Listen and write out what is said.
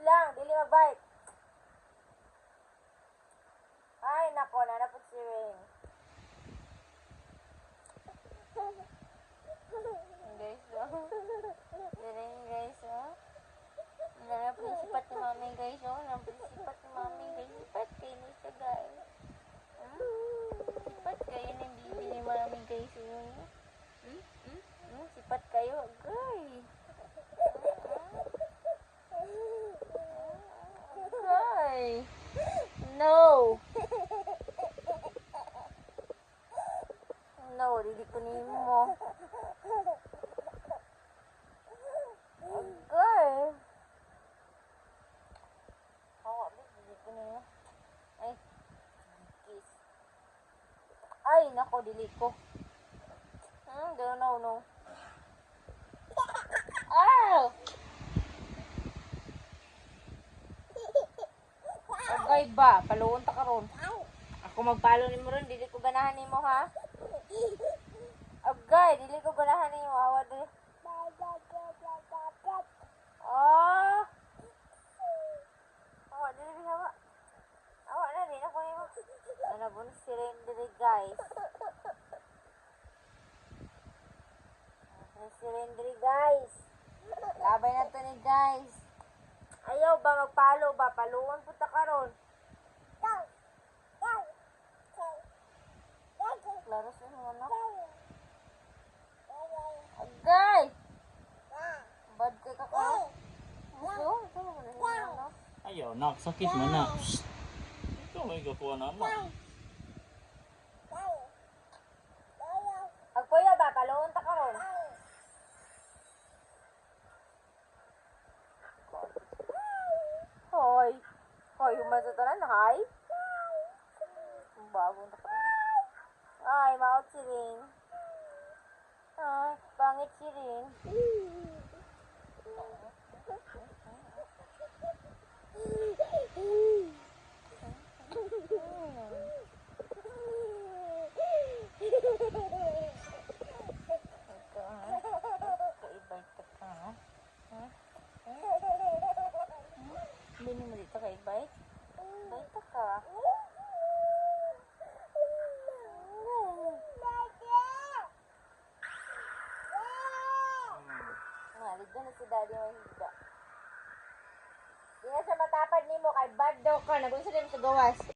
lang, dili mag-bite. Ay, nako, nanapot si Rain. Guys, oh. Dili, guys, oh. Nanapot yung sipat ni mami, guys, oh. Nanapot yung sipat ni mami, guys. Sipat kayo na siya, guys. Sipat kayo ng bibi ni mami, guys, oh. Sipat kayo, guys. Ay. No. No, dili ko nimo. Okay. Hawa, dili ko nimo. Ay. Kiss. Ay, nako, dili ko. No. Ow! Okay ba? Paluon ta karon. Ako magpalo nimo ron, dili ko ganahan nimo ha. Okay, dili ko ganahan nimo. Awa dili. Oh. Awa dili hawa. Awa na din ako nimo. Ano bun si Rain dili, guys. Si Rain dili, guys. Labay na to ni guys. Ayaw ba magpalo ba? Paluon po ta karon. Klaro sa mga anak. Agay! Bad ka ka. Muso? Ito mo na yung anak. Ayaw, nak. Sakit mo na. Ito may gakuha na mo. Agpuya ba? Paluon ta karon. Hoy. Hoy, humasa tanan, hi. Bagong ta karon. Ay, maot si Rin. Ay, pangit si Rin. Hindi mo dito kay bite? Bite ka. Liga na si daddy may higa. Di na sa matapad ni mo kay bad daw ka. Nagunsa din sa gawas.